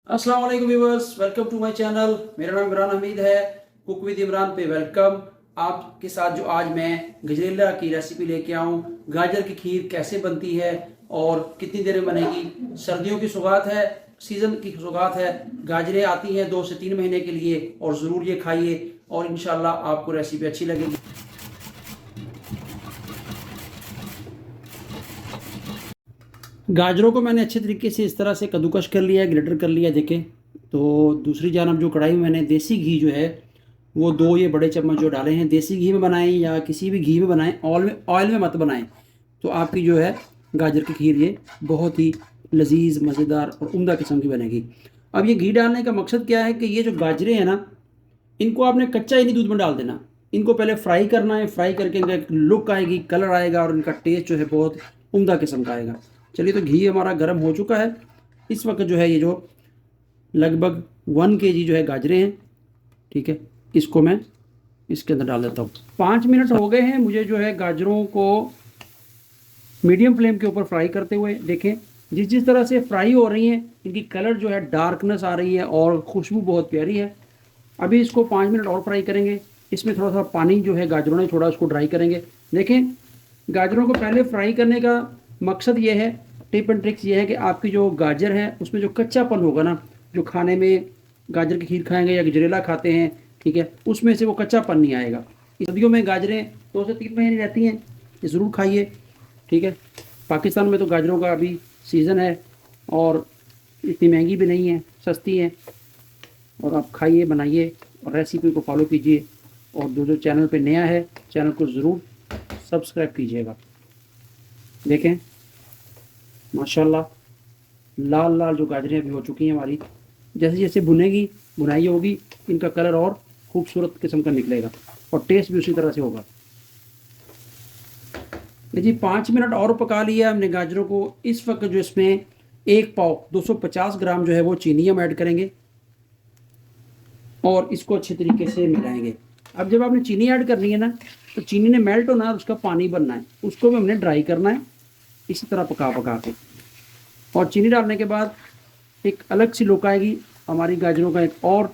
अस्सलाम वालेकुम viewers, welcome to my channel. मेरा नाम इमरान हमीद है। कुक विद इमरान पे वेलकम। आपके साथ जो आज मैं गजरेला की रेसिपी लेके आऊँ, गाजर की खीर कैसे बनती है और कितनी देर में बनेगी। सर्दियों की सौगात है, सीज़न की सौगात है। गाजरें आती हैं 2 से 3 महीने के लिए और ज़रूर ये खाइए और इंशाल्लाह आपको रेसिपी अच्छी लगेगी। गाजरों को मैंने अच्छे तरीके से इस तरह से कद्दूकश कर लिया है, ग्रेटर कर लिया। देखें तो दूसरी जानब जो कढ़ाई में मैंने देसी घी जो है वो 2 ये बड़े चम्मच जो डाले हैं। देसी घी में बनाएं या किसी भी घी में बनाएं, ऑयल में मत बनाएं, तो आपकी जो है गाजर की खीर ये बहुत ही लजीज, मज़ेदार और उम्दा किस्म की बनेगी। अब ये घी डालने का मकसद क्या है कि ये जो गाजरें हैं ना, इनको आपने कच्चा ही नहीं दूध में डाल देना। इनको पहले फ्राई करना है। फ्राई करके इनका एक लुक आएगी, कलर आएगा और इनका टेस्ट जो है बहुत उम्दा किस्म का आएगा। चलिए, तो घी हमारा गर्म हो चुका है। इस वक्त जो है ये जो लगभग 1 kg जो है गाजरें हैं, ठीक है, इसको मैं इसके अंदर डाल देता हूँ। 5 मिनट हो गए हैं मुझे जो है गाजरों को मीडियम फ्लेम के ऊपर फ्राई करते हुए। देखें जिस जिस तरह से फ्राई हो रही हैं, इनकी कलर जो है डार्कनेस आ रही है और खुशबू बहुत प्यारी है। अभी इसको 5 मिनट और फ्राई करेंगे। इसमें थोड़ा सा पानी जो है गाजरों ने छोड़ा, उसको ड्राई करेंगे। देखें, गाजरों को पहले फ्राई करने का मकसद ये है, टिप एंड ट्रिक्स ये है कि आपकी जो गाजर है उसमें जो कच्चापन होगा ना, जो खाने में गाजर की खीर खाएंगे या गजरेला खाते हैं, ठीक है, उसमें से वो कच्चापन नहीं आएगा। सर्दियों में गाजरें 2 से 3 महीने रहती हैं, ये ज़रूर खाइए, ठीक है। पाकिस्तान में तो गाजरों का अभी सीज़न है और इतनी महंगी भी नहीं है, सस्ती है। और आप खाइए, बनाइए और रेसिपी को फॉलो कीजिए। और जो चैनल पे नया है, चैनल को ज़रूर सब्सक्राइब कीजिएगा। देखें माशाल्लाह लाल लाल जो गाजरें अभी हो चुकी हैं हमारी। जैसे जैसे भुनेगी, भुनाई होगी, इनका कलर और खूबसूरत किस्म का निकलेगा और टेस्ट भी उसी तरह से होगा। जी 5 मिनट और पका लिया हमने गाजरों को। इस वक्त जो इसमें 1 पाव 250 ग्राम जो है वो चीनी हम ऐड करेंगे और इसको अच्छे तरीके से मिलाएंगे। अब जब आपने चीनी ऐड करनी है ना, तो चीनी ने मेल्ट होना है, उसका पानी बनना है, उसको भी हमने ड्राई करना है इसी तरह पका पका के। और चीनी डालने के बाद एक अलग सी लुक आएगी हमारी गाजरों का, एक और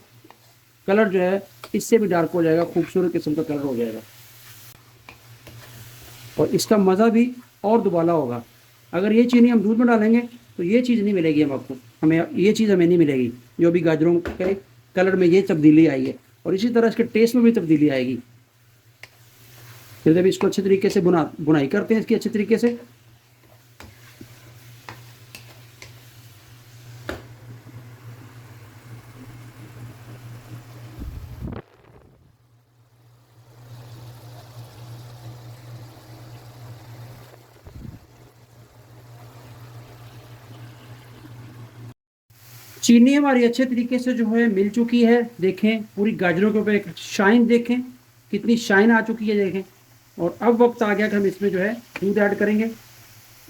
कलर जो है इससे भी डार्क हो जाएगा, खूबसूरत किस्म का कलर हो जाएगा और इसका मज़ा भी और दुबाला होगा। अगर ये चीनी हम दूध में डालेंगे तो ये चीज़ नहीं मिलेगी हम आपको, हमें ये चीज़ हमें नहीं मिलेगी जो अभी गाजरों के कलर में ये तब्दीली आई है। और इसी तरह इसके टेस्ट में भी तब्दीली आएगी। फिर जब इसको अच्छे तरीके से बुनाई करते हैं इसकी अच्छे तरीके से, चीनी हमारी अच्छे तरीके से जो है मिल चुकी है। देखें पूरी गाजरों के ऊपर एक शाइन, देखें कितनी शाइन आ चुकी है, देखें। और अब वक्त आ गया कि हम इसमें जो है दूध ऐड करेंगे।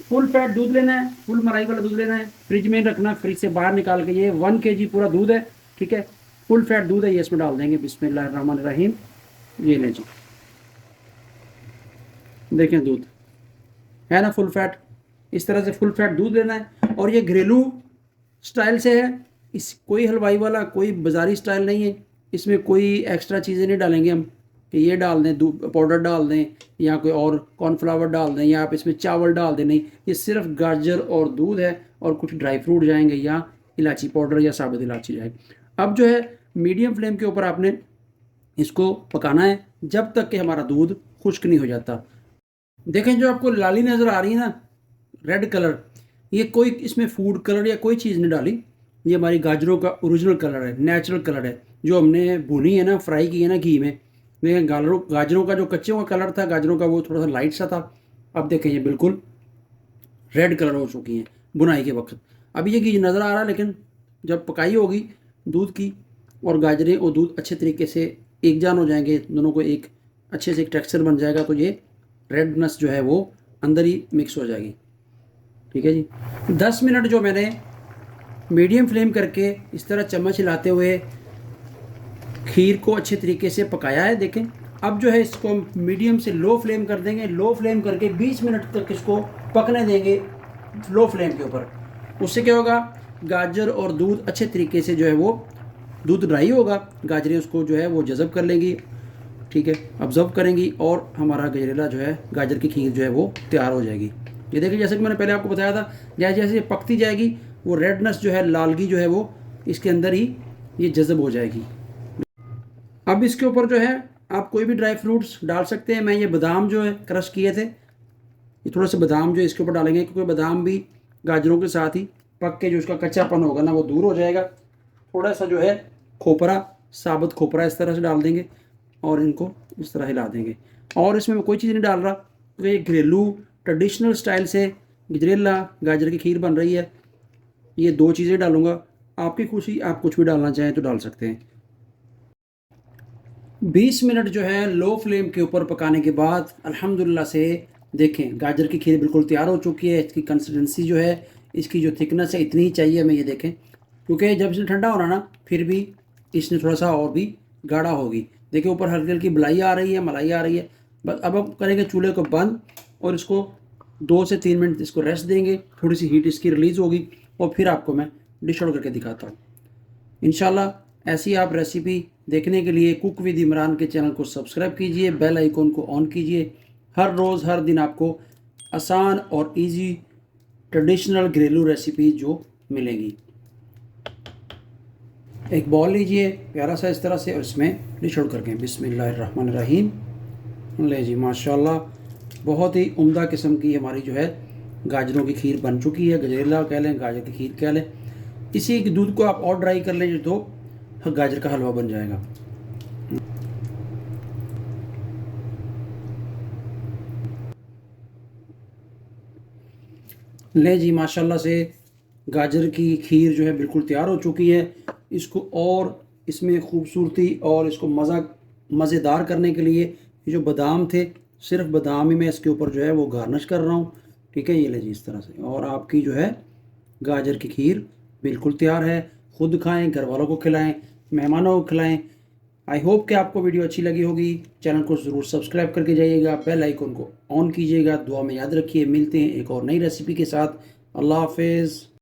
फुल फैट दूध लेना है, फुल मलाई वाला दूध लेना है, फ्रिज में रखना, फ्रिज से बाहर निकाल के। ये 1 kg पूरा दूध है, ठीक है, फुल फैट दूध है, ये इसमें डाल देंगे। बिस्मिल्लाहिर्रहमानिर्रहीम। ये लें जी, देखें दूध है ना फुल फैट। इस तरह से फुल फैट दूध लेना है और ये घरेलू स्टाइल से है। इस कोई हलवाई वाला, कोई बाज़ारी स्टाइल नहीं है। इसमें कोई एक्स्ट्रा चीज़ें नहीं डालेंगे हम कि ये डाल दें, दूध पाउडर डाल दें या कोई और कॉर्नफ्लावर डाल दें या आप इसमें चावल डाल दें। नहीं, ये सिर्फ गाजर और दूध है और कुछ ड्राई फ्रूट जाएंगे या इलायची पाउडर या साबुत इलायची जाएगी। अब जो है मीडियम फ्लेम के ऊपर आपने इसको पकाना है जब तक कि हमारा दूध खुश्क नहीं हो जाता। देखें जो आपको लाली नज़र आ रही है ना, रेड कलर, ये कोई इसमें फूड कलर या कोई चीज़ नहीं डाली। ये हमारी गाजरों का ओरिजिनल कलर है, नेचुरल कलर है, जो हमने भुनी है ना, फ्राई की है ना घी में। देखें गाजरों का जो कच्चे का कलर था गाजरों का, वो थोड़ा सा लाइट सा था। अब देखें ये बिल्कुल रेड कलर हो चुकी हैं बुनाई के वक्त। अभी ये घी नज़र आ रहा है, लेकिन जब पकाई होगी दूध की और गाजरें और दूध अच्छे तरीके से एक जान हो जाएंगे, दोनों को एक अच्छे से एक टेक्सचर बन जाएगा, तो ये रेडनेस जो है वो अंदर ही मिक्स हो जाएगी, ठीक है जी। 10 मिनट जो मैंने मीडियम फ्लेम करके इस तरह चम्मच हिलाते हुए खीर को अच्छे तरीके से पकाया है। देखें अब जो है इसको हम मीडियम से लो फ्लेम कर देंगे। लो फ्लेम करके 20 मिनट तक इसको पकने देंगे लो फ्लेम के ऊपर। उससे क्या होगा, गाजर और दूध अच्छे तरीके से जो है वो दूध ड्राई होगा, गाजरें उसको जो है वो जज़ब कर लेंगी, ठीक है, ऑब्जर्व करेंगी और हमारा गजरेला जो है गाजर की खीर जो है वो तैयार हो जाएगी। ये देखिए जैसे कि मैंने पहले आपको बताया था, जैसे जैसे ये पकती जाएगी वो रेडनेस जो है, लालगी जो है वो इसके अंदर ही ये जज़ब हो जाएगी। अब इसके ऊपर जो है आप कोई भी ड्राई फ्रूट्स डाल सकते हैं। मैं ये बादाम जो है क्रश किए थे, ये थोड़ा सा बादाम जो है इसके ऊपर डालेंगे, क्योंकि बादाम भी गाजरों के साथ ही पक के जो उसका कच्चापन होगा ना वो दूर हो जाएगा। थोड़ा सा जो है खोपरा, साबुत खोपरा इस तरह से डाल देंगे और इनको इस तरह हिला देंगे। और इसमें मैं कोई चीज़ नहीं डाल रहा, क्योंकि ये घरेलू ट्रेडिशनल स्टाइल से गजरेला गाजर की खीर बन रही है। ये 2 चीज़ें डालूंगा, आपकी खुशी, आप कुछ भी डालना चाहें तो डाल सकते हैं। 20 मिनट जो है लो फ्लेम के ऊपर पकाने के बाद अल्हम्दुलिल्लाह से देखें गाजर की खीर बिल्कुल तैयार हो चुकी है। इसकी कंसिस्टेंसी जो है, इसकी जो थिकनेस है इतनी ही चाहिए हमें, ये देखें, क्योंकि जब इसने ठंडा होना ना फिर भी इसने थोड़ा सा और भी गाढ़ा होगी। देखिए ऊपर हल्की हल्की मलाई आ रही है, मलाई आ रही है। बस अब हम करेंगे चूल्हे को बंद और इसको 2 से 3 मिनट इसको रेस्ट देंगे, थोड़ी सी हीट इसकी रिलीज़ होगी और फिर आपको मैं डिश आउट करके दिखाता हूँ इंशाल्लाह। ऐसी आप रेसिपी देखने के लिए कुक विद इमरान के चैनल को सब्सक्राइब कीजिए, बेल आइकॉन को ऑन कीजिए। हर रोज़ हर दिन आपको आसान और इजी ट्रेडिशनल घरेलू रेसिपी जो मिलेगी। एक बॉल लीजिए प्यारा सा इस तरह से और इसमें डिश आउट करके बिस्मिल्लाहिर्रहमानिर्रहीम। ले जी माशाल्लाह, बहुत ही उम्दा किस्म की हमारी जो है गाजरों की खीर बन चुकी है। गजरेला कह लें, गाजर की खीर कह लें। इसी दूध को आप और ड्राई कर लें तो गाजर का हलवा बन जाएगा। ले जी माशाल्लाह से गाजर की खीर जो है बिल्कुल तैयार हो चुकी है। इसको और इसमें खूबसूरती और इसको मज़ेदार करने के लिए ये जो बादाम थे, सिर्फ बादाम ही मैं इसके ऊपर जो है वो गार्निश कर रहा हूँ, ठीक है। ये ले जी इस तरह से, और आपकी जो है गाजर की खीर बिल्कुल तैयार है। खुद खाएं, घर वालों को खिलाएं, मेहमानों को खिलाएं। आई होप कि आपको वीडियो अच्छी लगी होगी। चैनल को ज़रूर सब्सक्राइब करके जाइएगा, बेल आइकन को ऑन कीजिएगा। दुआ में याद रखिए, मिलते हैं एक और नई रेसिपी के साथ। अल्लाह हाफिज़।